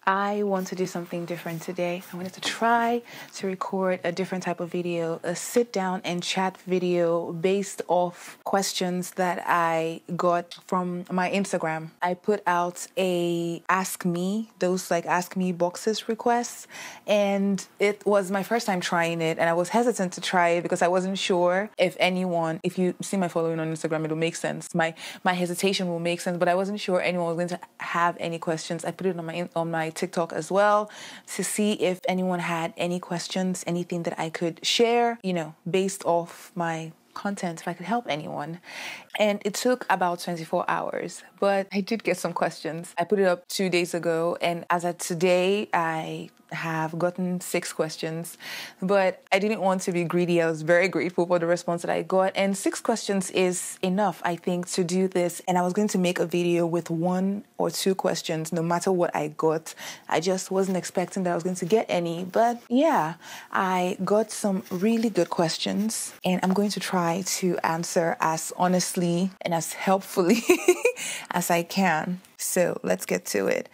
I want to do something different today. I wanted to try to record a different type of video, a sit down and chat video based off questions that I got from my Instagram. I put out a ask me boxes requests, and it was my first time trying it, and I was hesitant to try it because I wasn't sure if you see my following on Instagram, it'll make sense. My hesitation will make sense, but I wasn't sure anyone was going to have any questions. I put it on my TikTok as well to see if anyone had any questions, anything that I could share, based off my content, if I could help anyone. And it took about 24 hours, but I did get some questions. I put it up 2 days ago, and as of today, I have gotten 6 questions, but I didn't want to be greedy. I was very grateful for the response that I got, and 6 questions is enough, I think, to do this. And I was going to make a video with 1 or 2 questions, no matter what I got. I just wasn't expecting that I was going to get any, but yeah, I got some really good questions, and I'm going to try to answer as honestly and as helpfully as I can. So let's get to it.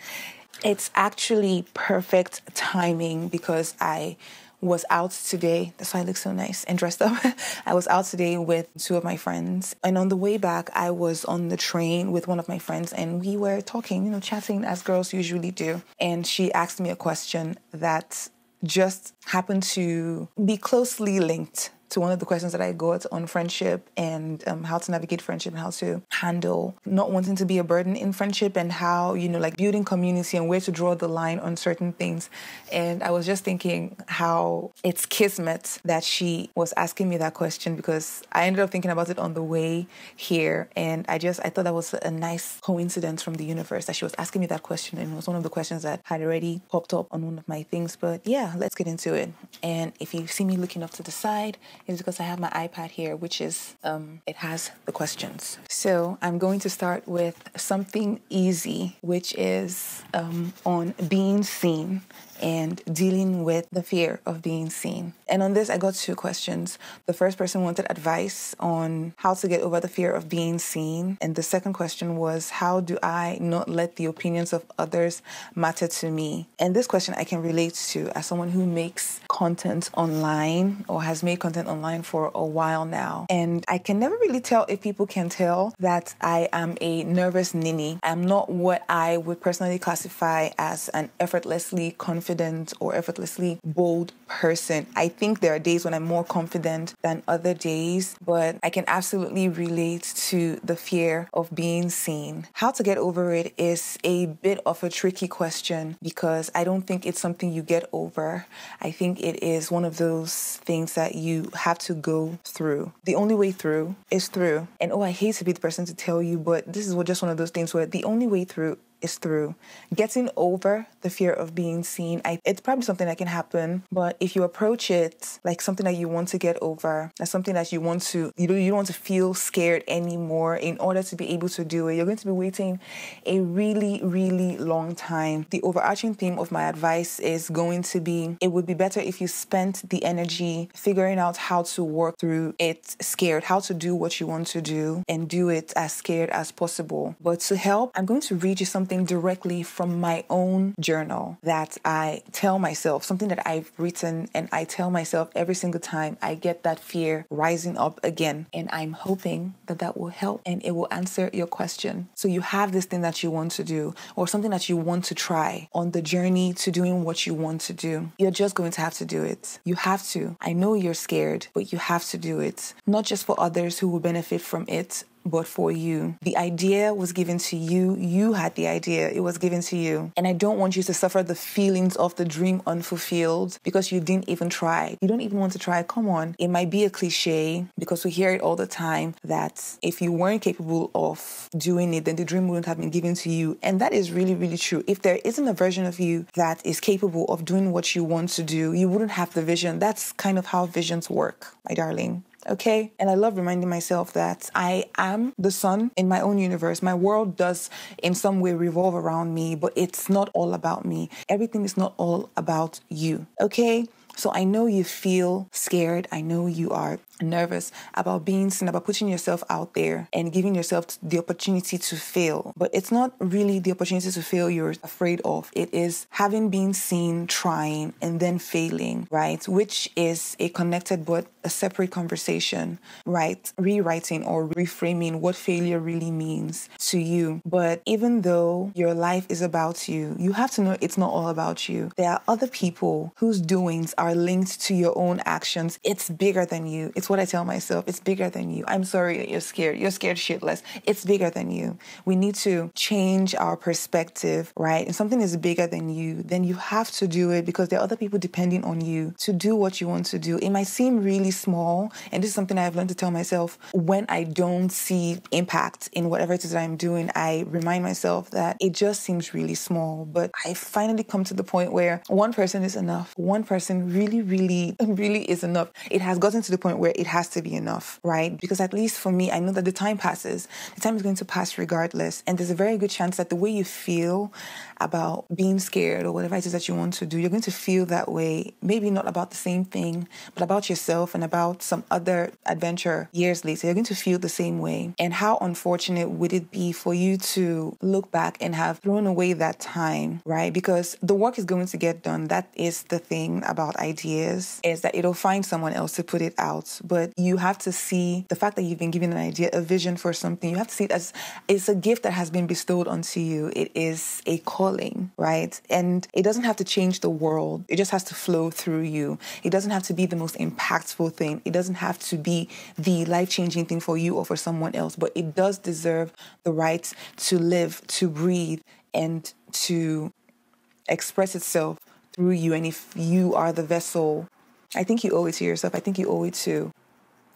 It's actually perfect timing because I was out today. That's why I look so nice and dressed up. I was out today with 2 of my friends. And on the way back, I was on the train with one of my friends, and we were talking, chatting as girls usually do. And she asked me a question that just happened to be closely linked to one of the questions that I got on friendship and how to navigate friendship and how to handle not wanting to be a burden in friendship, and how, building community and where to draw the line on certain things. And I was just thinking how it's kismet that she was asking me that question, because I ended up thinking about it on the way here. And I thought that was a nice coincidence from the universe that she was asking me that question. And it was one of the questions that had already popped up on one of my things. But yeah, let's get into it. And if you see me looking up to the side, it's because I have my iPad here, which is, it has the questions. So I'm going to start with something easy, which is on being seen and dealing with the fear of being seen. And on this, I got 2 questions. The first person wanted advice on how to get over the fear of being seen. And the second question was, how do I not let the opinions of others matter to me? And this question I can relate to as someone who makes content online or has made content online for a while now. And I can never really tell if people can tell that I am a nervous ninny. I'm not what I would personally classify as an effortlessly confident or effortlessly bold person. I think there are days when I'm more confident than other days, but I can absolutely relate to the fear of being seen. How to get over it is a bit of a tricky question, because I don't think it's something you get over. I think it is one of those things that you have to go through. The only way through is through. And I hate to be the person to tell you, but this is just one of those things where the only way through is through. Getting over the fear of being seen, it's probably something that can happen, but if you approach it like something that you want to get over, as something that you don't want to feel scared anymore in order to be able to do it, you're going to be waiting a really, really long time. The overarching theme of my advice is going to be, it would be better if you spent the energy figuring out how to work through it scared, how to do what you want to do and do it as scared as possible. But to help, I'm going to read you something directly from my own journal that I tell myself, something that I've written, and I tell myself every single time I get that fear rising up again. And I'm hoping that will help and it will answer your question. So you have this thing that you want to do, or something that you want to try on the journey to doing what you want to do. You're just going to have to do it. You have to. I know you're scared, but you have to do it. Not just for others who will benefit from it, but for you. The idea was given to you. You had the idea. It was given to you. And I don't want you to suffer the feelings of the dream unfulfilled because you didn't even try. You don't even want to try. Come on. It might be a cliche because we hear it all the time that if you weren't capable of doing it, then the dream wouldn't have been given to you. And that is really, really true. If there isn't a version of you that is capable of doing what you want to do, you wouldn't have the vision. That's kind of how visions work, my darling. Okay? And I love reminding myself that I am the sun in my own universe. My world does in some way revolve around me, but it's not all about me. Everything is not all about you. Okay? So I know you feel scared. I know you are nervous about being seen, about putting yourself out there and giving yourself the opportunity to fail. But it's not really the opportunity to fail you're afraid of. It is having been seen, trying, and then failing, right? Which is a connected but a separate conversation, right? Rewriting or reframing what failure really means to you. But even though your life is about you, you have to know it's not all about you. There are other people whose doings are linked to your own actions. It's bigger than you. It's what I tell myself. It's bigger than you. I'm sorry that you're scared. You're scared shitless. It's bigger than you. We need to change our perspective, right? If something is bigger than you, then you have to do it because there are other people depending on you to do what you want to do. It might seem really small, and this is something I've learned to tell myself. When I don't see impact in whatever it is that I'm doing, I remind myself that it just seems really small. But I finally come to the point where one person is enough. One person really, really, really is enough. It has gotten to the point where it has to be enough, right? Because at least for me, I know that the time passes. The time is going to pass regardless. And there's a very good chance that the way you feel about being scared or whatever it is that you want to do, you're going to feel that way. Maybe not about the same thing, but about yourself and about some other adventure years later. You're going to feel the same way. And how unfortunate would it be for you to look back and have thrown away that time, right? Because the work is going to get done. That is the thing about ideas, is that it'll find someone else to put it out. But you have to see the fact that you've been given an idea, a vision for something. You have to see it as it's a gift that has been bestowed onto you. It is a calling, right? And it doesn't have to change the world. It just has to flow through you. It doesn't have to be the most impactful thing. It doesn't have to be the life-changing thing for you or for someone else, but it does deserve the right to live, to breathe, and to express itself through you. And if you are the vessel, I think you owe it to yourself. I think you owe it to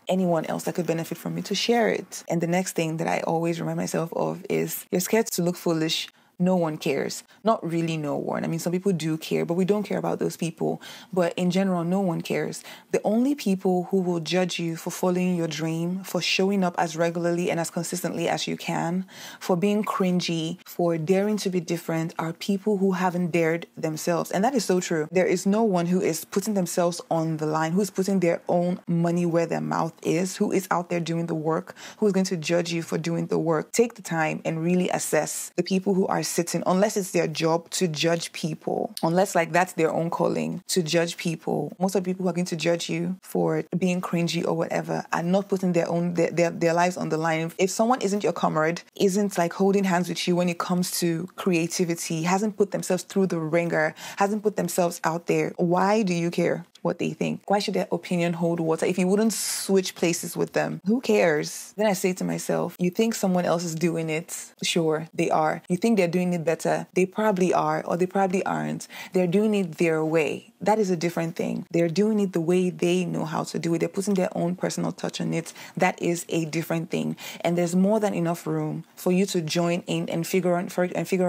anyone else that could benefit from it to share it. And the next thing that I always remind myself of is you're scared to look foolish. No one cares. Not really no one. I mean, some people do care, but we don't care about those people. But in general, no one cares. The only people who will judge you for following your dream, for showing up as regularly and as consistently as you can, for being cringy, for daring to be different, are people who haven't dared themselves. And that is so true. There is no one who is putting themselves on the line, who's putting their own money where their mouth is, who is out there doing the work, who is going to judge you for doing the work. Take the time and really assess the people who are sitting, unless it's their job to judge people, unless like that's their own calling to judge people. Most of the people who are going to judge you for being cringy or whatever are not putting their lives on the line. If someone isn't your comrade, isn't like holding hands with you when it comes to creativity, hasn't put themselves through the ringer, hasn't put themselves out there, why do you care what they think? Why should their opinion hold water if you wouldn't switch places with them? Who cares? Then I say to myself, you think someone else is doing it? Sure, they are. You think they're doing it better? They probably are, or they probably aren't. They're doing it their way. That is a different thing. They're doing it the way they know how to do it. They're putting their own personal touch on it. That is a different thing. And there's more than enough room for you to join in and figure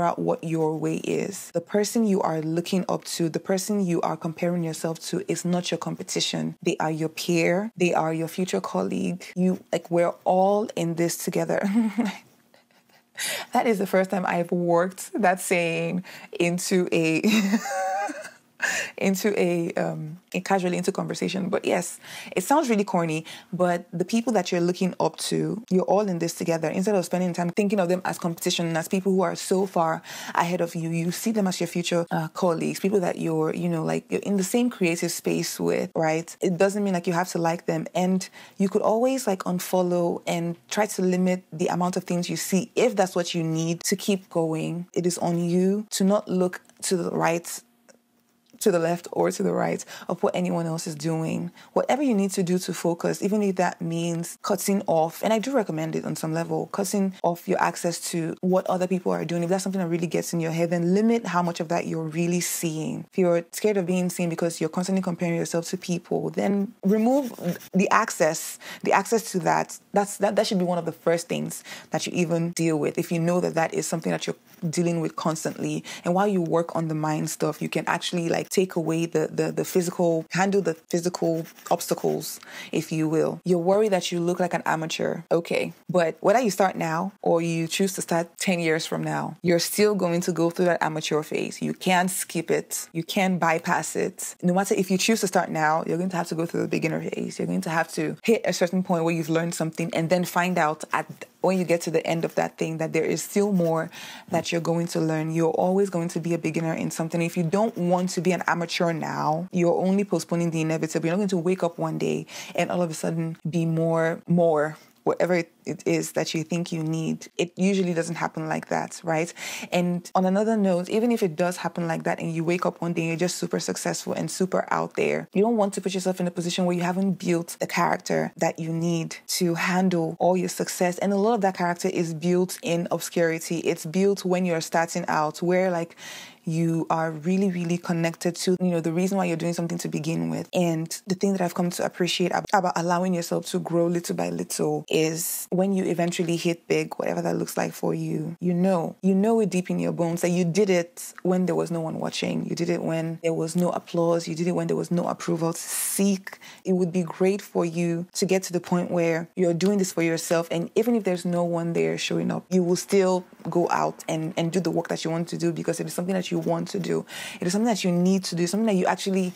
out what your way is. The person you are looking up to, the person you are comparing yourself to, is not your competition. They are your peer. They are your future colleague. We're all in this together. That is the first time I've worked that saying into a casually into conversation. But yes, it sounds really corny, but the people that you're looking up to, you're all in this together. Instead of spending time thinking of them as competition and as people who are so far ahead of you, you see them as your future colleagues, people that you're in the same creative space with, right? It doesn't mean like you have to like them, and you could always unfollow and try to limit the amount of things you see if that's what you need to keep going. It is on you to not look to the right, to the left, or to the right of what anyone else is doing. Whatever you need to do to focus, even if that means cutting off, and I do recommend it on some level, cutting off your access to what other people are doing. If that's something that really gets in your head, then limit how much of that you're really seeing. If you're scared of being seen because you're constantly comparing yourself to people, then remove the access to that. That should be one of the first things that you even deal with. If you know that is something that you're dealing with constantly, and while you work on the mind stuff, you can actually take away the physical, handle the physical obstacles, if you will. You're worried that you look like an amateur. Okay. But whether you start now or you choose to start 10 years from now, you're still going to go through that amateur phase. You can't skip it. You can't bypass it. No matter if you choose to start now, you're going to have to go through the beginner phase. You're going to have to hit a certain point where you've learned something and then find out when you get to the end of that thing that there is still more that you're going to learn. You're always going to be a beginner in something. If you don't want to be an amateur now, you're only postponing the inevitable. You're not going to wake up one day and all of a sudden be more, whatever it is that you think you need. It usually doesn't happen like that, right? And on another note, even if it does happen like that and you wake up one day and you're just super successful and super out there, you don't want to put yourself in a position where you haven't built the character that you need to handle all your success. And a lot of that character is built in obscurity. It's built when you're starting out, where like you are really, really connected to, the reason why you're doing something to begin with. And the thing that I've come to appreciate about allowing yourself to grow little by little is when you eventually hit big, whatever that looks like for you, you know it deep in your bones that you did it when there was no one watching. You did it when there was no applause. You did it when there was no approval to seek. It would be great for you to get to the point where you're doing this for yourself. And even if there's no one there showing up, you will still go out and do the work that you want to do because it is something that you want to do. It is something that you need to do, something that you actually,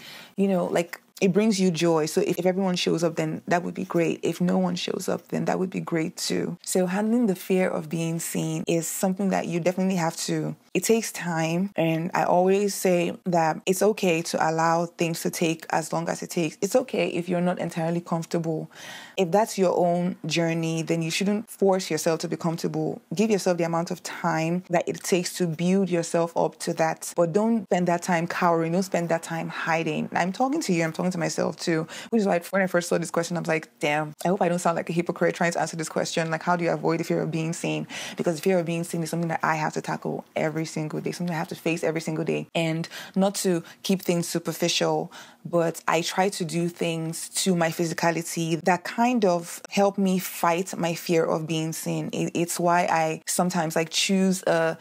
it brings you joy. So if everyone shows up, then that would be great. If no one shows up, then that would be great too. So handling the fear of being seen is something that you definitely have to. It takes time. And I always say that it's okay to allow things to take as long as it takes. It's okay if you're not entirely comfortable. If that's your own journey, then you shouldn't force yourself to be comfortable. Give yourself the amount of time that it takes to build yourself up to that. But don't spend that time cowering. Don't spend that time hiding. I'm talking to you. I'm talking to myself too. Which is why when I first saw this question, I was like, damn, I hope I don't sound like a hypocrite trying to answer this question. Like, how do you avoid the fear of being seen? Because the fear of being seen is something that I have to tackle every single day, something I have to face every single day. And not to keep things superficial, but I try to do things to my physicality that kind of help me fight my fear of being seen. It's why I sometimes choose a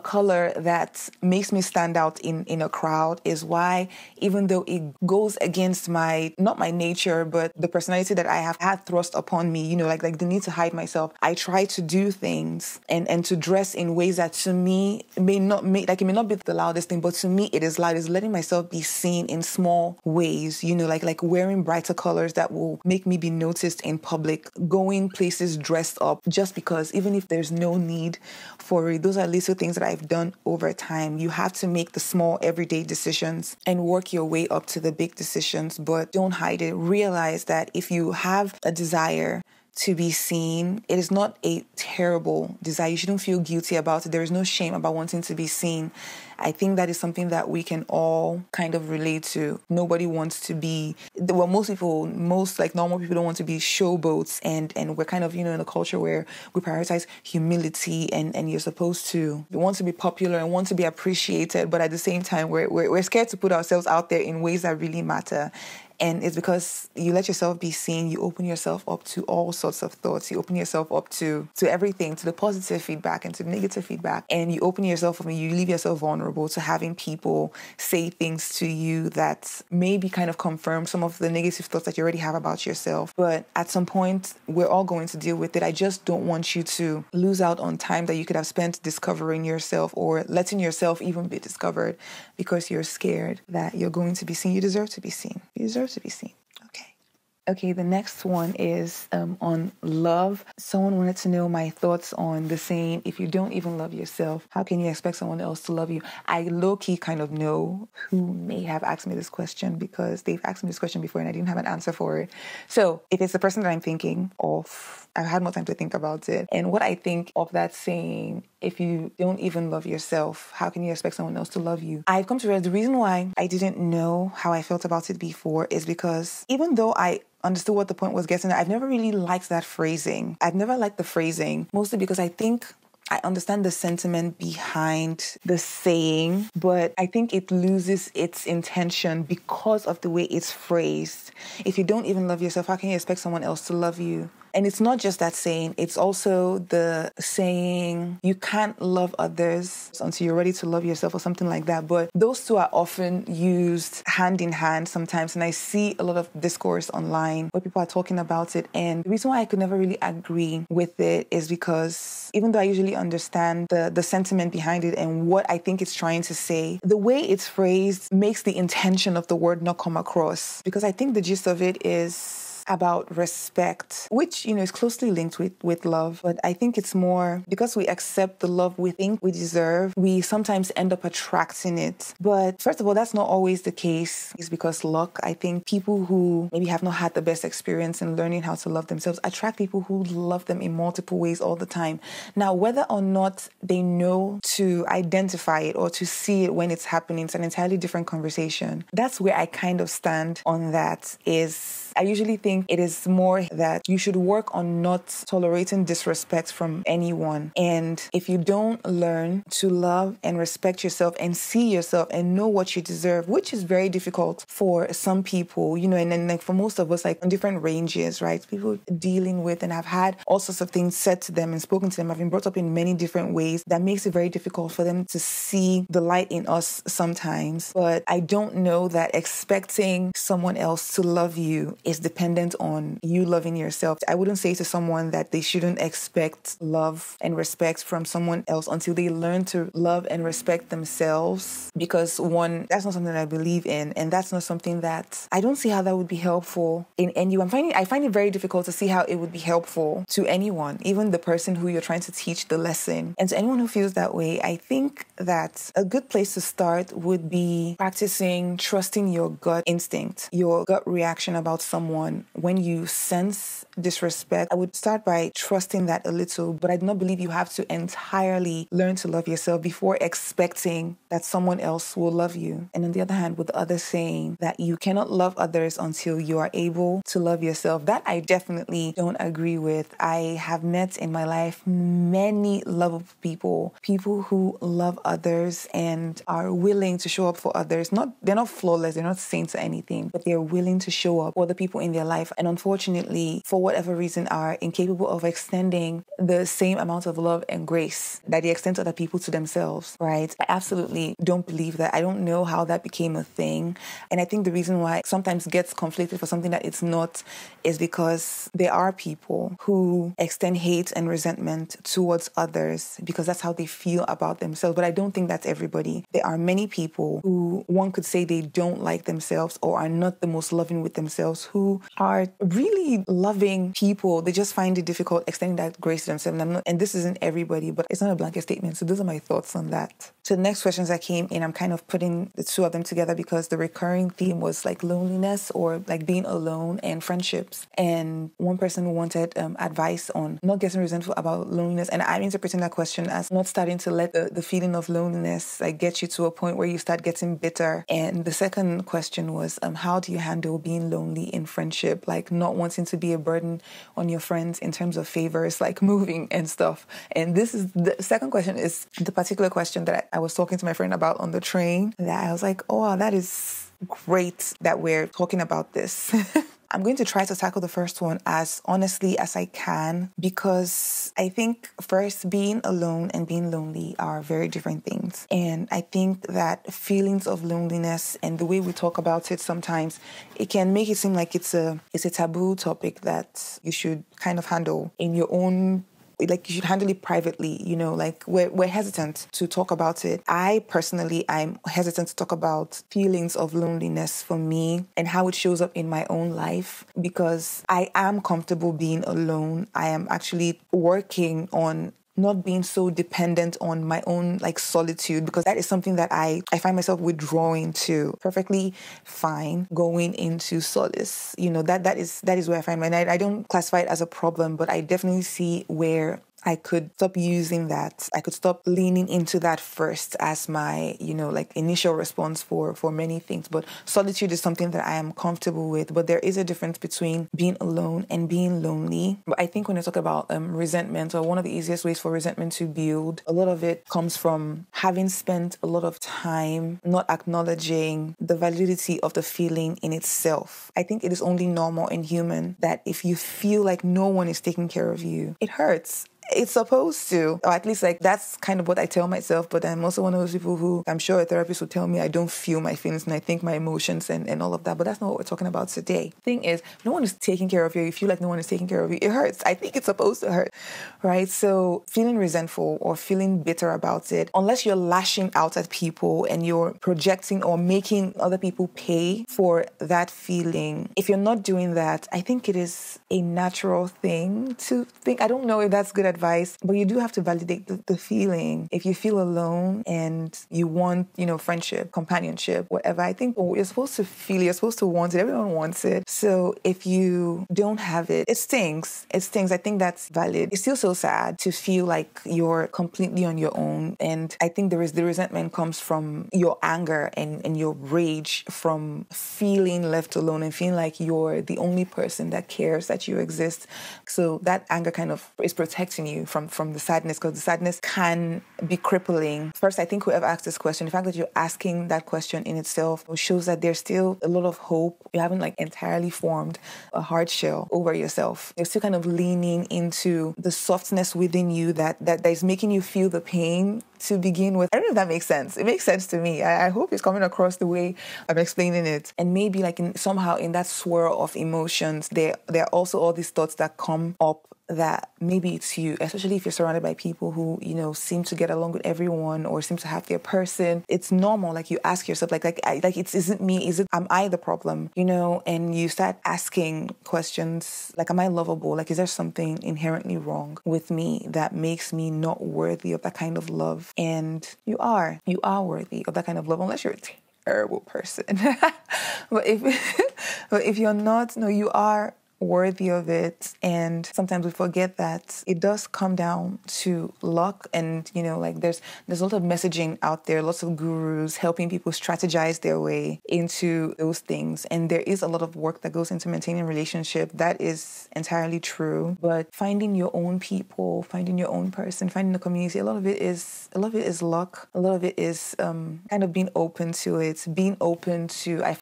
color that makes me stand out in a crowd. Is why, even though it goes against not my nature, but the personality that I have had thrust upon me, like the need to hide myself, I try to do things and to dress in ways that to me it may not be the loudest thing, but to me it is loud. It's letting myself be seen in small ways, like wearing brighter colors that will make me be noticed in public, going places dressed up just because, even if there's no need for it. Those are little things that I've done over time. You have to make the small everyday decisions and work your way up to the big decisions, but don't hide it. Realize that if you have a desire to be seen, it is not a terrible desire. You shouldn't feel guilty about it. There is no shame about wanting to be seen. I think that is something that we can all kind of relate to. Nobody wants to be, most normal people don't want to be showboats, and we're kind of, in a culture where we prioritize humility and you're supposed to want to be popular and want to be appreciated, but at the same time, we're scared to put ourselves out there in ways that really matter. And it's because you let yourself be seen, you open yourself up to all sorts of thoughts, you open yourself up to everything, to the positive feedback and to the negative feedback, and you open yourself up and you leave yourself vulnerable to having people say things to you that maybe kind of confirm some of the negative thoughts that you already have about yourself. But at some point, we're all going to deal with it. I just don't want you to lose out on time that you could have spent discovering yourself or letting yourself even be discovered because you're scared that you're going to be seen. You deserve to be seen. You deserve to be seen. Okay, the next one is on love. Someone wanted to know my thoughts on the saying, if you don't even love yourself, how can you expect someone else to love you? I low-key kind of know who may have asked me this question because they've asked me this question before and I didn't have an answer for it. So if it's the person that I'm thinking of, I've had more time to think about it. And what I think of that saying, if you don't even love yourself, how can you expect someone else to love you? I've come to realize the reason why I didn't know how I felt about it before is because even though I understood what the point was getting at, I've never really liked that phrasing. I've never liked the phrasing, mostly because I think I understand the sentiment behind the saying, but I think it loses its intention because of the way it's phrased. If you don't even love yourself, how can you expect someone else to love you? And it's not just that saying, it's also the saying, you can't love others until you're ready to love yourself or something like that. But those two are often used hand in hand sometimes. And I see a lot of discourse online where people are talking about it. And the reason why I could never really agree with it is because even though I usually understand the sentiment behind it and what I think it's trying to say, the way it's phrased makes the intention of the word not come across. Because I think the gist of it is about respect, which, is closely linked with love. But I think it's more because we accept the love we think we deserve, we sometimes end up attracting it. But first of all, that's not always the case. It's because luck. I think people who maybe have not had the best experience in learning how to love themselves attract people who love them in multiple ways all the time. Now, whether or not they know to identify it or to see it when it's happening, it's an entirely different conversation. That's where I kind of stand on that. I usually think it is more that you should work on not tolerating disrespect from anyone. And if you don't learn to love and respect yourself and see yourself and know what you deserve, which is very difficult for some people, and then like for most of us, like on different ranges, right? People dealing with and have had all sorts of things said to them and spoken to them, have been brought up in many different ways that makes it very difficult for them to see the light in us sometimes. But I don't know that expecting someone else to love you is dependent on you loving yourself. I wouldn't say to someone that they shouldn't expect love and respect from someone else until they learn to love and respect themselves. Because one, that's not something I believe in, and that's not something that I don't see how that would be helpful in any way. I find it very difficult to see how it would be helpful to anyone, even the person who you're trying to teach the lesson. And to anyone who feels that way, I think that a good place to start would be practicing trusting your gut instinct, your gut reaction about someone when you sense disrespect. I would start by trusting that a little, but I do not believe you have to entirely learn to love yourself before expecting that someone else will love you. And on the other hand, with the other saying that you cannot love others until you are able to love yourself, that I definitely don't agree with. I have met in my life many lovable people who love others and are willing to show up for others. They're not flawless, they're not saints or anything, but they're willing to show up for the people in their life. And unfortunately, for whatever reason, are incapable of extending the same amount of love and grace that they extend to other people to themselves, right? I absolutely don't believe that. I don't know how that became a thing. And I think the reason why it sometimes gets conflicted for something that it's not is because there are people who extend hate and resentment towards others because that's how they feel about themselves. But I don't think that's everybody. There are many people who one could say they don't like themselves or are not the most loving with themselves, who are really loving people. They just find it difficult extending that grace to themselves. And this isn't everybody, but it's not a blanket statement. So those are my thoughts on that. So the next questions that came in, I'm kind of putting the two of them together because the recurring theme was like loneliness or like being alone and friendships. And one person wanted advice on not getting resentful about loneliness. And I'm interpreting that question as not starting to let the feeling of loneliness like get you to a point where you start getting bitter. And the second question was, how do you handle being lonely in friendship? Like not wanting to be a burden on your friends in terms of favors, like moving and stuff. And this is the second question is the particular question that I was talking to my friend about on the train, that I was like, oh, that is great that we're talking about this. I'm going to try to tackle the first one as honestly as I can because I think first, being alone and being lonely are very different things. And I think that feelings of loneliness and the way we talk about it sometimes, it can make it seem like it's a taboo topic that you should kind of handle in your own, like you should handle it privately, like we're hesitant to talk about it. I personally, I'm hesitant to talk about feelings of loneliness for me and how it shows up in my own life because I am comfortable being alone. I am actually working on not being so dependent on my own like solitude, because that is something that I find myself withdrawing to. Perfectly fine going into solace. That is where I find my, and I don't classify it as a problem, but I definitely see where I could stop using that. I could stop leaning into that first as my, like initial response for many things. But solitude is something that I am comfortable with. But there is a difference between being alone and being lonely. But I think when I talk about resentment, or one of the easiest ways for resentment to build, a lot of it comes from having spent a lot of time not acknowledging the validity of the feeling in itself. I think it is only normal and human that if you feel like no one is taking care of you, it hurts. It's supposed to, or at least like that's kind of what I tell myself. But I'm also one of those people who I'm sure a therapist would tell me I don't feel my feelings and I think my emotions and all of that. But that's not what we're talking about today. Thing is, no one is taking care of you. You feel like no one is taking care of you. It hurts. I think it's supposed to hurt, right? So feeling resentful or feeling bitter about it, unless you're lashing out at people and you're projecting or making other people pay for that feeling, if you're not doing that, I think it is a natural thing to think. I don't know if that's good advice, but you do have to validate the feeling. If you feel alone and you want, friendship, companionship, whatever, I think you're supposed to feel it, you're supposed to want it. Everyone wants it. So if you don't have it, it stings. It stings. I think that's valid. It's still so sad to feel like you're completely on your own. And I think the resentment comes from your anger and your rage from feeling left alone and feeling like you're the only person that cares that you exist. So that anger kind of is protecting you from the sadness, because the sadness can be crippling. First, I think whoever asked this question, the fact that you're asking that question in itself shows that there's still a lot of hope. You haven't entirely formed a hard shell over yourself. You're still kind of leaning into the softness within you that is making you feel the pain to begin with. I don't know if that makes sense. It makes sense to me. I hope it's coming across the way I'm explaining it. And maybe somehow in that swirl of emotions, there are also all these thoughts that come up that maybe it's you, especially if you're surrounded by people who, seem to get along with everyone or seem to have their person. It's normal. You ask yourself, is it me? Am I the problem? And you start asking questions like, am I lovable? Is there something inherently wrong with me that makes me not worthy of that kind of love? And you are worthy of that kind of love, unless you're a terrible person. but if you're not, no, you are worthy of it. And sometimes we forget that it does come down to luck. And there's a lot of messaging out there, lots of gurus helping people strategize their way into those things, and there is a lot of work that goes into maintaining a relationship. That is entirely true. But finding your own people, finding your own person, finding the community, a lot of it is luck. A lot of it is kind of being open to it,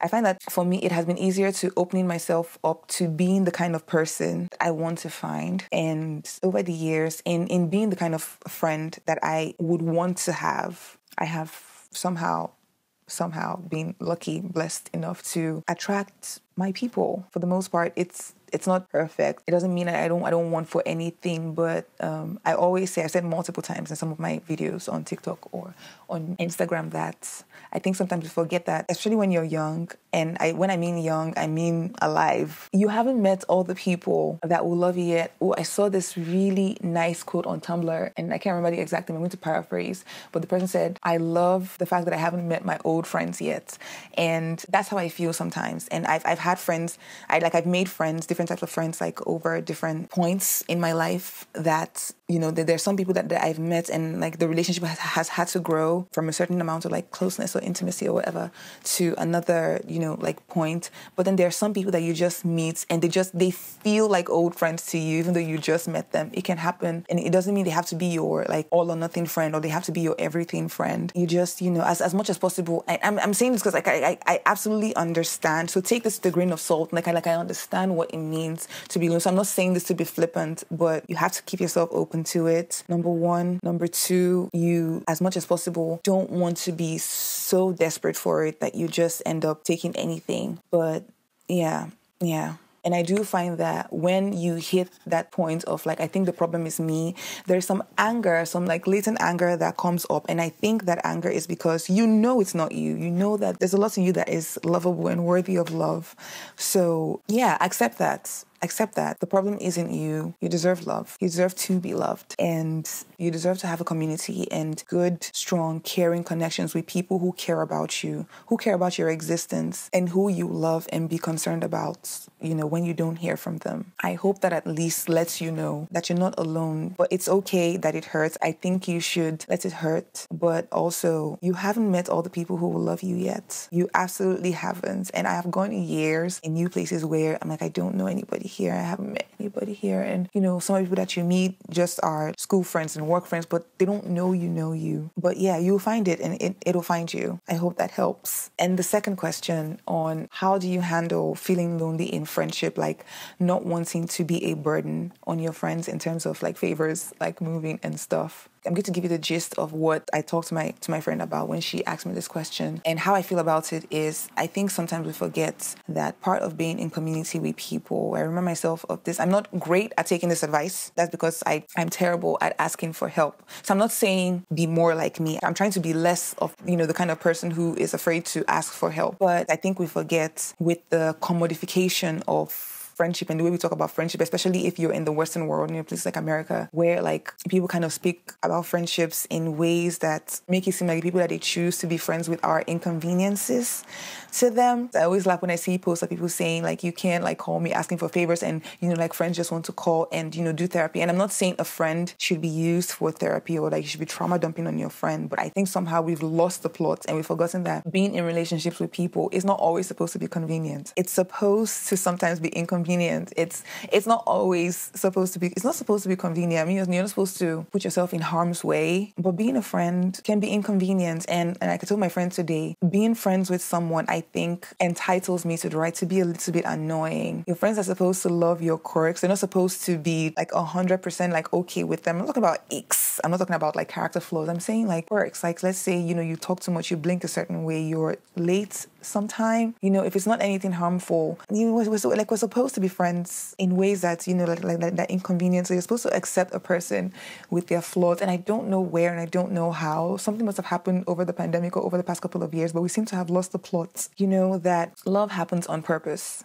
I find that for me it has been easier to opening myself up to being the kind of person I want to find. And over the years, in being the kind of friend that I would want to have, I have somehow been lucky, blessed enough to attract my people. For the most part, it's not perfect. It doesn't mean that I don't want for anything, but I always say, I've said multiple times in some of my videos on TikTok or on Instagram, that I think sometimes we forget that, especially when you're young, and when I mean young, I mean alive. You haven't met all the people that will love you yet. Oh, I saw this really nice quote on Tumblr, and I can't remember the exact name. I'm going to paraphrase, but the person said, I love the fact that I haven't met my old friends yet. And that's how I feel sometimes. And I've had friends, I've made friends, different types of friends, over different points in my life, that there's some people that I've met, and the relationship has had to grow from a certain amount of closeness or intimacy or whatever to another point. But then there are some people that you just meet and they feel like old friends to you, even though you just met them. It can happen, and it doesn't mean they have to be your all or nothing friend, or they have to be your everything friend. You just as much as possible. I'm saying this because I absolutely understand. So take this with a grain of salt. I understand what it means to be alone. So I'm not saying this to be flippant, but you have to keep yourself open to it. Number one. Number two, you, as much as possible, don't want to be so desperate for it that you just end up taking anything. But yeah. And I do find that when you hit that point of I think the problem is me, there's some anger, some latent anger that comes up. And I think that anger is because it's not you. You know that there's a lot in you that is lovable and worthy of love. So yeah, accept that. accept that. The problem isn't you. You deserve love. You deserve to be loved. And you deserve to have a community and good, strong, caring connections with people who care about you, who care about your existence, and who you love and be concerned about, when you don't hear from them. I hope that at least lets you know that you're not alone, but it's okay that it hurts. I think you should let it hurt, but also you haven't met all the people who will love you yet. You absolutely haven't. And I have gone years in new places where I'm like, I don't know anybody here. I haven't met anybody here. And, some people that you meet just are school friends and work friends, but they don't know you. But yeah, you'll find it and it'll find you. I hope that helps. And the second question on how do you handle feeling lonely in friendship, like not wanting to be a burden on your friends in terms of like favors, like moving and stuff. I'm going to give you the gist of what I talked to my friend about when she asked me this question. And how I feel about it is, I think sometimes we forget that part of being in community with people, I remember myself of this. I'm not great at taking this advice. That's because I'm terrible at asking for help. So I'm not saying be more like me. I'm trying to be less of, the kind of person who is afraid to ask for help. But I think we forget with the commodification of friendship and the way we talk about friendship, especially if you're in the Western world, in a place like America, where like people kind of speak about friendships in ways that make it seem like the people that they choose to be friends with are inconveniences to them. I always laugh when I see posts of people saying like, you can't like call me asking for favors, and like friends just want to call and do therapy. And I'm not saying a friend should be used for therapy or like you should be trauma dumping on your friend, but I think somehow we've lost the plot and we've forgotten that being in relationships with people is not always supposed to be convenient. It's supposed to sometimes be inconvenient. It's not always supposed to be, it's not supposed to be convenient. I mean, you're not supposed to put yourself in harm's way, but being a friend can be inconvenient. And I told my friend today, being friends with someone, I think, entitles me to the right to be a little bit annoying. Your friends are supposed to love your quirks. They're not supposed to be like 100% like okay with them. I'm not talking about icks. I'm not talking about like character flaws. I'm saying like quirks. Like let's say, you talk too much, you blink a certain way, you're late sometime. If it's not anything harmful, we're supposed to be friends in ways that, like that inconvenience. So you're supposed to accept a person with their flaws. And I don't know where and I don't know how. Something must have happened over the pandemic or over the past couple of years, but we seem to have lost the plot, that love happens on purpose.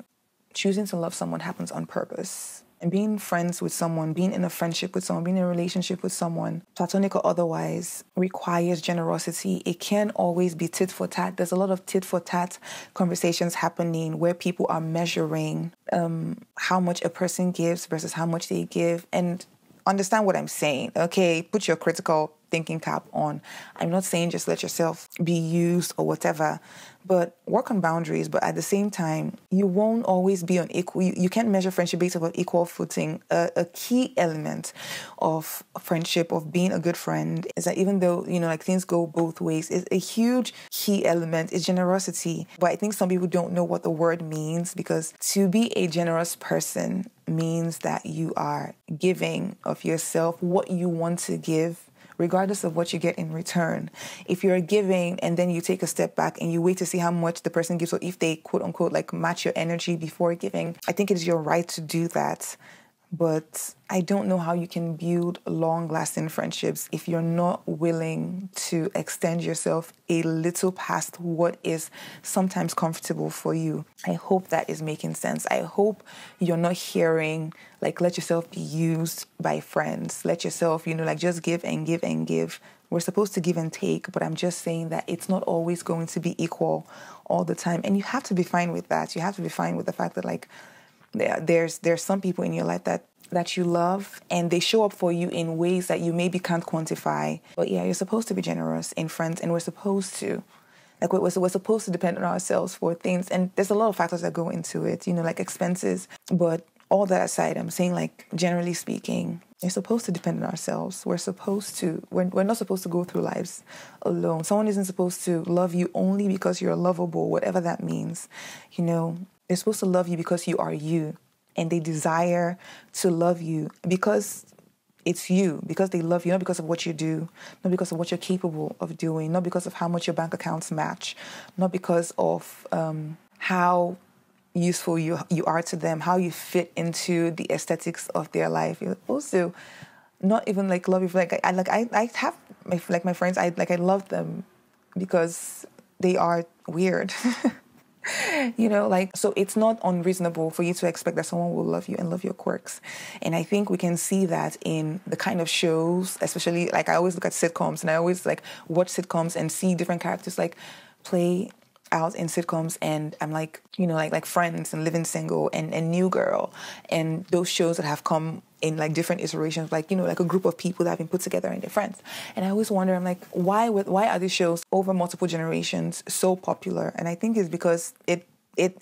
Choosing to love someone happens on purpose. And being friends with someone, being in a friendship with someone, being in a relationship with someone, platonic or otherwise, requires generosity. It can't always be tit for tat. There's a lot of tit for tat conversations happening where people are measuring how much a person gives versus how much they give. And understand what I'm saying. Okay, put your critical thinking cap on. I'm not saying just let yourself be used or whatever, but work on boundaries. But at the same time, you won't always be on equal. You can't measure friendship based on equal footing. A key element of friendship, of being a good friend, is that even though like things go both ways, is a huge key element is generosity. But I think some people don't know what the word means, because to be a generous person means that you are giving of yourself what you want to give, regardless of what you get in return. If you're giving and then you take a step back and you wait to see how much the person gives, or if they quote unquote like match your energy before giving, I think it is your right to do that. But I don't know how you can build long-lasting friendships if you're not willing to extend yourself a little past what is sometimes comfortable for you. I hope that is making sense. I hope you're not hearing like, let yourself be used by friends. Let yourself, like just give and give and give. We're supposed to give and take, but I'm just saying that it's not always going to be equal all the time. And you have to be fine with that. You have to be fine with the fact that like, there's some people in your life that you love, and they show up for you in ways that you maybe can't quantify. But yeah, you're supposed to be generous in friends, and we're supposed to depend on ourselves for things. And there's a lot of factors that go into it, like expenses. But all that aside, I'm saying like generally speaking, we're supposed to depend on ourselves. We're not supposed to go through lives alone. Someone isn't supposed to love you only because you're lovable, whatever that means. They're supposed to love you because you are you, and they desire to love you because it's you, because they love you, not because of what you do, not because of what you're capable of doing, not because of how much your bank accounts match, not because of how useful you are to them, how you fit into the aesthetics of their life. You're supposed to not even like love you for I have my friends, I love them because they are weird. Like, so it's not unreasonable for you to expect that someone will love you and love your quirks. And I think we can see that in the kind of shows, especially, like, I always look at sitcoms and I always like watch sitcoms and see different characters like play out in sitcoms, and I'm like, like Friends and Living Single and New Girl, and those shows that have come in like different iterations, like, like a group of people that have been put together and they're friends. And I always wonder, I'm like, why are these shows over multiple generations so popular? And I think it's because it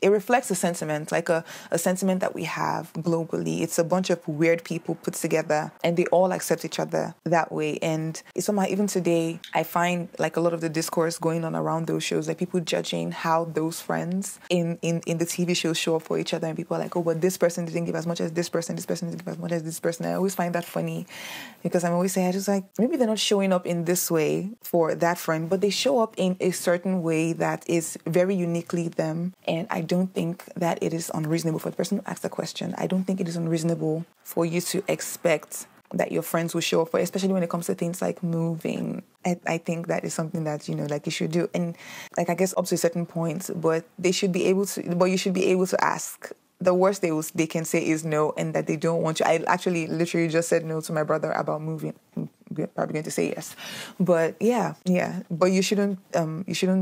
reflects a sentiment, like a sentiment that we have globally. It's a bunch of weird people put together and they all accept each other that way. And somehow even today, I find like a lot of the discourse going on around those shows, like people judging how those friends in the TV shows show up for each other. And people are like, oh, but this person didn't give as much as this person didn't give as much as this person. I always find that funny because I'm always saying, I just like, maybe they're not showing up in this way for that friend, but they show up in a certain way that is very uniquely them. And I don't think that it is unreasonable for the person who asked the question. I don't think it is unreasonable for you to expect that your friends will show up for, especially when it comes to things like moving. I think that is something that, like you should do. And like, I guess up to a certain point, but you should be able to ask. The worst they can say is no, and that they don't want you. I actually literally just said no to my brother about moving. I'm probably going to say yes, but yeah. But you shouldn't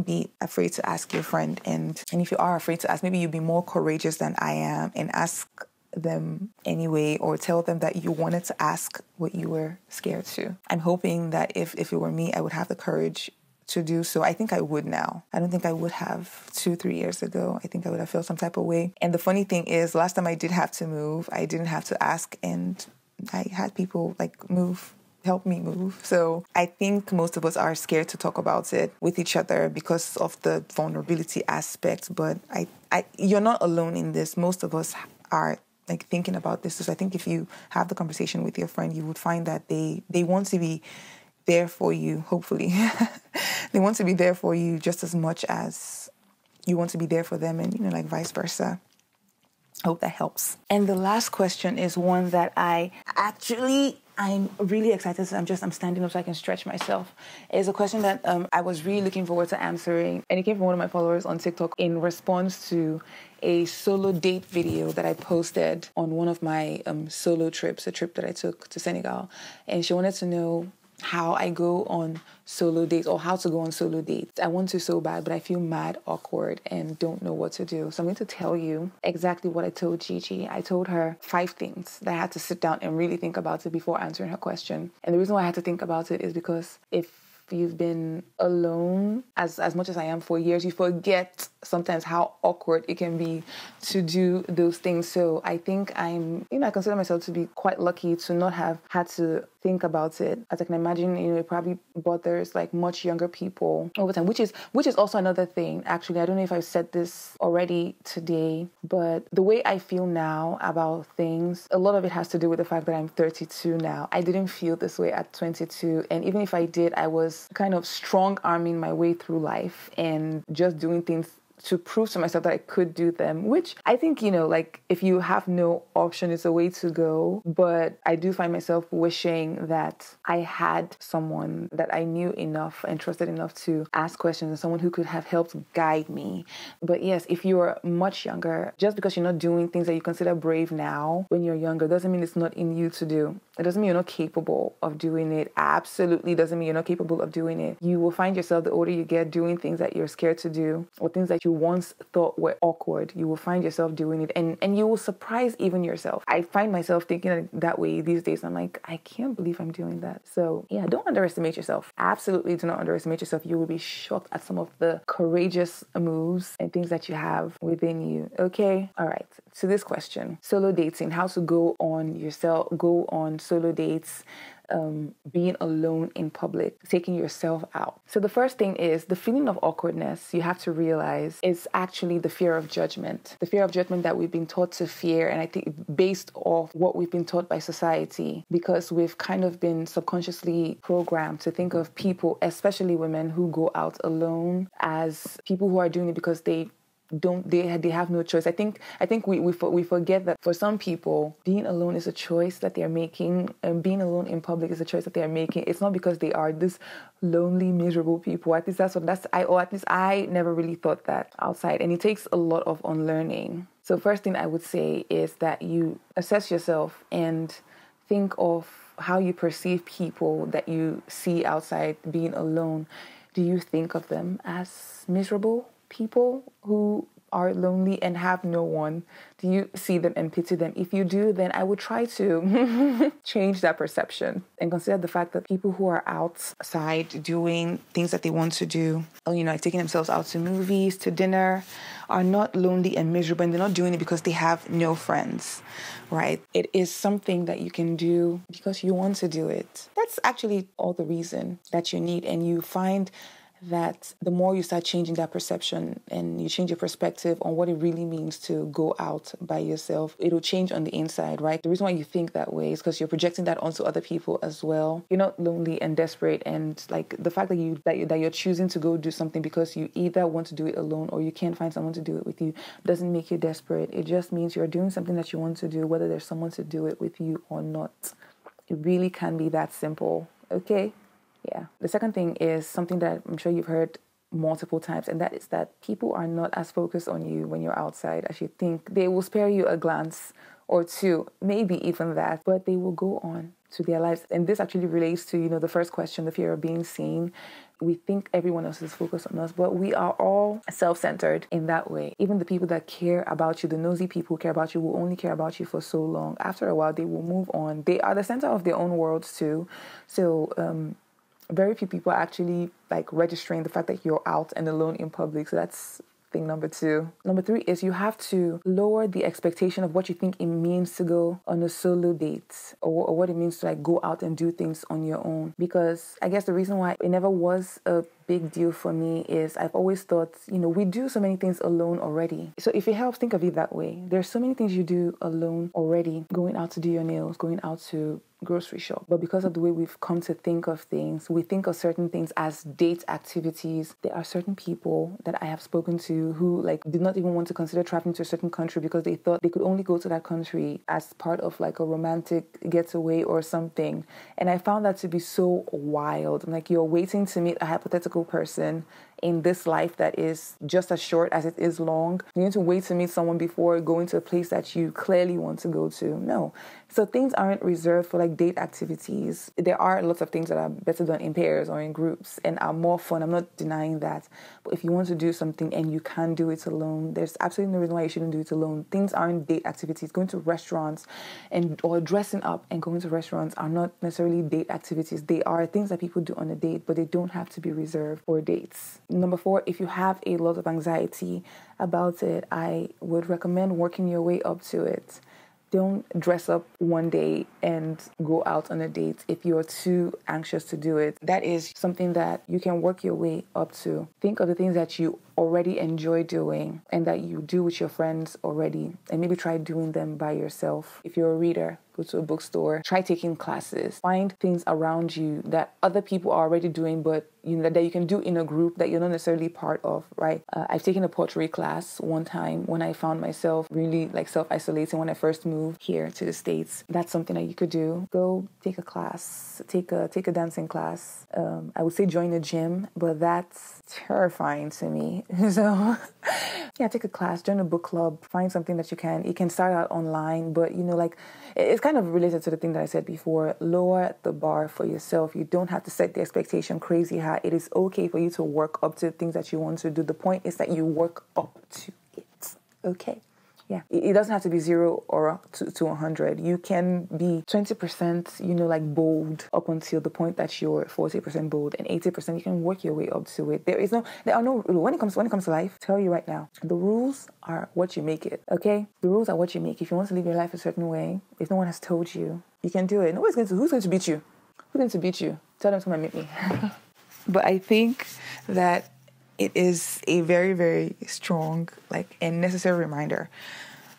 be afraid to ask your friend, and if you are afraid to ask, maybe you'd be more courageous than I am and ask them anyway, or tell them that you wanted to ask what you were scared to. I'm hoping that if it were me, I would have the courage to do so. I think I would now. I don't think I would have 2-3 years ago. I think I would have felt some type of way. And the funny thing is, last time I did have to move, I didn't have to ask, and I had people like help me move. So I think most of us are scared to talk about it with each other because of the vulnerability aspect. But you're not alone in this. Most of us are like thinking about this. So I think if you have the conversation with your friend, you would find that they want to be there for you, hopefully. They want to be there for you just as much as you want to be there for them, and like vice versa. I hope that helps. And the last question is one that I'm really excited. So I'm standing up so I can stretch myself. It's a question that I was really looking forward to answering, and it came from one of my followers on TikTok in response to a solo date video that I posted on one of my solo trips, a trip that I took to Senegal. And she wanted to know how I go on solo dates, or how to go on solo dates. I want to so bad, but I feel mad awkward and don't know what to do. So I'm going to tell you exactly what I told Gigi. I told her 5 things that I had to sit down and really think about it before answering her question. And the reason why I had to think about it is because if you've been alone as much as I am for years, you forget sometimes how awkward it can be to do those things. So I think I consider myself to be quite lucky to not have had to think about it. As I can imagine, it probably bothers like much younger people over time, which is also another thing. Actually, I don't know if I've said this already today, but the way I feel now about things, a lot of it has to do with the fact that I'm 32 now. I didn't feel this way at 22. And even if I did, I was kind of strong-arming my way through life and just doing things to prove to myself that I could do them, which I think, like if you have no option, it's a way to go. But I do find myself wishing that I had someone that I knew enough and trusted enough to ask questions, and someone who could have helped guide me. But yes, if you're much younger, just because you're not doing things that you consider brave now when you're younger, doesn't mean it's not in you to do. It doesn't mean you're not capable of doing it. Absolutely doesn't mean you're not capable of doing it. You will find yourself, the older you get, doing things that you're scared to do, or things that you once thought were awkward. You will find yourself doing it, and you will surprise even yourself. I find myself thinking that way these days. I'm like, I can't believe I'm doing that. So yeah, don't underestimate yourself. Absolutely do not underestimate yourself. You will be shocked at some of the courageous moves and things that you have within you. Okay? All right. To this question, solo dating, how to go on solo dates, being alone in public, taking yourself out. So the first thing is the feeling of awkwardness. You have to realize is actually the fear of judgment. The fear of judgment that we've been taught to fear, and I think based off what we've been taught by society, because we've kind of been subconsciously programmed to think of people, especially women who go out alone, as people who are doing it because they they have no choice. I think we forget that for some people, being alone is a choice that they're making, and being alone in public is a choice that they're making. It's not because they are this lonely, miserable people. At least at least I never really thought that outside, and it takes a lot of unlearning. So first thing I would say is that you assess yourself and think of how you perceive people that you see outside being alone. Do you think of them as miserable people who are lonely and have no one? Do you see them and pity them? If you do, then I would try to change that perception and consider the fact that people who are outside doing things that they want to do, like taking themselves out to movies, to dinner, are not lonely and miserable, and they're not doing it because they have no friends, right? It is something that you can do because you want to do it. That's actually all the reason that you need, and you find that the more you start changing that perception and you change your perspective on what it really means to go out by yourself, it'll change on the inside, right? The reason why you think that way is because you're projecting that onto other people as well. You're not lonely and desperate, and like the fact that you're choosing to go do something because you either want to do it alone or you can't find someone to do it with you doesn't make you desperate. It just means you're doing something that you want to do, whether there's someone to do it with you or not. It really can be that simple, okay? Yeah. The second thing is something that I'm sure you've heard multiple times, and that is that people are not as focused on you when you're outside as you think. They will spare you a glance or two, maybe even that, but they will go on to their lives. And this actually relates to, the first question, the fear of being seen. We think everyone else is focused on us, but we are all self-centered in that way. Even the people that care about you, the nosy people who care about you, will only care about you for so long. After a while, they will move on. They are the center of their own worlds too. So, very few people are actually registering the fact that you're out and alone in public. So that's thing number 2. Number 3 is you have to lower the expectation of what you think it means to go on a solo date or what it means to go out and do things on your own. Because I guess the reason why it never was a big deal for me is I've always thought, we do so many things alone already. So if it helps, think of it that way. There's so many things you do alone already. Going out to do your nails, going out to grocery shop. But because of the way we've come to think of things, we think of certain things as date activities. There are certain people that I have spoken to who did not even want to consider traveling to a certain country because they thought they could only go to that country as part of a romantic getaway or something. And I found that to be so wild. You're waiting to meet a hypothetical person in this life that is just as short as it is long. You need to wait to meet someone before going to a place that you clearly want to go to. No. So things aren't reserved for date activities. There are lots of things that are better done in pairs or in groups and are more fun. I'm not denying that. But if you want to do something and you can't do it alone, there's absolutely no reason why you shouldn't do it alone. Things aren't date activities. Going to restaurants or dressing up and going to restaurants are not necessarily date activities. They are things that people do on a date, but they don't have to be reserved for dates. Number 4, if you have a lot of anxiety about it, I would recommend working your way up to it. Don't dress up one day and go out on a date if you're too anxious to do it. That is something that you can work your way up to. Think of the things that you already enjoy doing and that you do with your friends already, and maybe try doing them by yourself. If you're a reader, go to a bookstore, try taking classes, find things around you that other people are already doing, but that you can do in a group that you're not necessarily part of, right? I've taken a pottery class one time when I found myself really self-isolating when I first moved here to the States. That's something that you could do. Go take a class, take a dancing class. I would say join a gym, but that's terrifying to me. So yeah, take a class, join a book club, find something that you can start out online, but it's kind of related to the thing that I said before. Lower the bar for yourself. You don't have to set the expectation crazy high. It is okay for you to work up to things that you want to do. The point is that you work up to it. Okay? Yeah. It doesn't have to be 0 or to 100. You can be 20%, bold up until the point that you're 40% bold, and 80% you can work your way up to it. There are no when it comes to life. Tell you right now, the rules are what you make it. Okay, the rules are what you make. If you want to live your life a certain way, if no one has told you, you can do it. Who's going to beat you? Who's going to beat you? Tell them to come and meet me. But I think that it is a very, very strong, and necessary reminder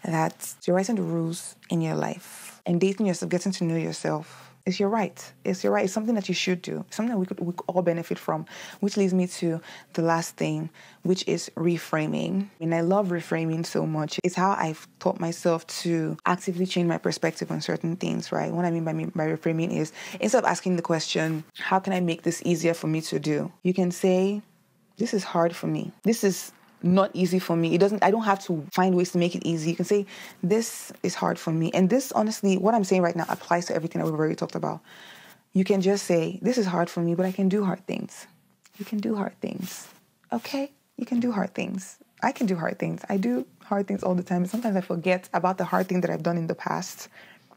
that you're writing the rules in your life and dating yourself, getting to know yourself, It's your right. It's your right. It's something that you should do. Something that we could all benefit from, which leads me to the last thing, which is reframing. And I love reframing so much. It's how I've taught myself to actively change my perspective on certain things, right? What I mean by reframing is, instead of asking the question, how can I make this easier for me to do? You can say, this is hard for me. This is not easy for me. I don't have to find ways to make it easy. You can say, this is hard for me. And this, honestly, what I'm saying right now applies to everything that we've already talked about. You can just say, this is hard for me, but I can do hard things. You can do hard things. Okay? You can do hard things. I can do hard things. I do hard things all the time. Sometimes I forget about the hard thing that I've done in the past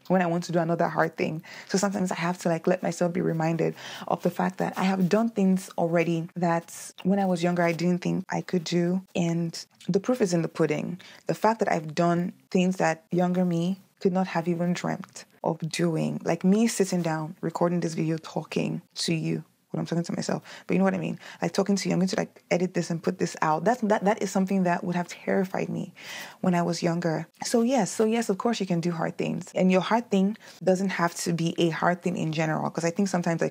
when I want to do another hard thing. So sometimes I have to let myself be reminded of the fact that I have done things already that when I was younger, I didn't think I could do. And the proof is in the pudding. The fact that I've done things that younger me could not have even dreamt of doing. Like me sitting down, recording this video, talking to you. When I'm talking to myself, but you know what I mean? Like talking to you, I'm going to edit this and put this out. That is something that would have terrified me when I was younger. So yes, of course you can do hard things. And your hard thing doesn't have to be a hard thing in general. Because I think sometimes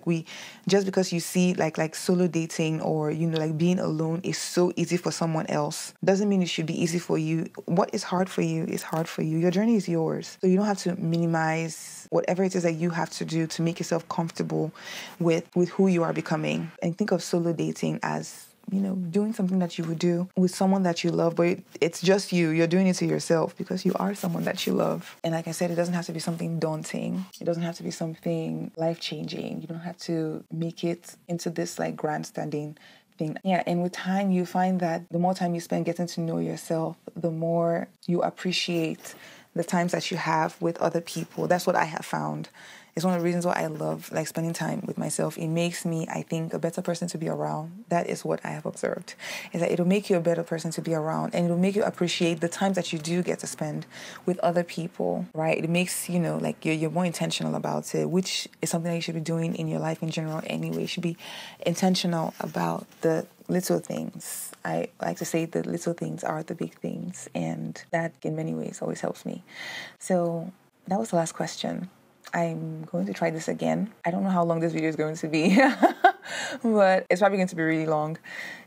just because you see like solo dating or, being alone is so easy for someone else, doesn't mean it should be easy for you. What is hard for you is hard for you. Your journey is yours. So you don't have to minimize whatever it is that you have to do to make yourself comfortable with who you are becoming. And think of solo dating as, doing something that you would do with someone that you love, but it's just you. You're doing it to yourself because you are someone that you love. And like I said, it doesn't have to be something daunting. It doesn't have to be something life-changing. You don't have to make it into this grandstanding thing. Yeah, and with time, you find that the more time you spend getting to know yourself, the more you appreciate the times that you have with other people. That's what I have found. It's one of the reasons why I love spending time with myself. It makes me, I think, a better person to be around. That is what I have observed. Is that it'll make you a better person to be around, and it'll make you appreciate the times that you do get to spend with other people, right? It makes, you're more intentional about it, which is something that you should be doing in your life in general anyway. You should be intentional about the little things. I like to say the little things are the big things, and that in many ways always helps me. So that was the last question. I'm going to try this again. I don't know how long this video is going to be, but it's probably going to be really long.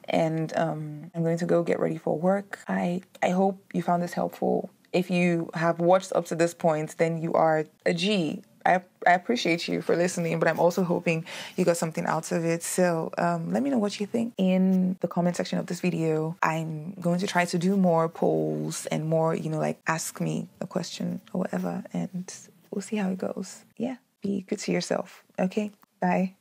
And I'm going to go get ready for work. I hope you found this helpful. If you have watched up to this point, then you are a G. I appreciate you for listening, but I'm also hoping you got something out of it. So let me know what you think in the comment section of this video. I'm going to try to do more polls and more, ask me a question or whatever. And we'll see how it goes. Yeah, be good to yourself. Okay, bye.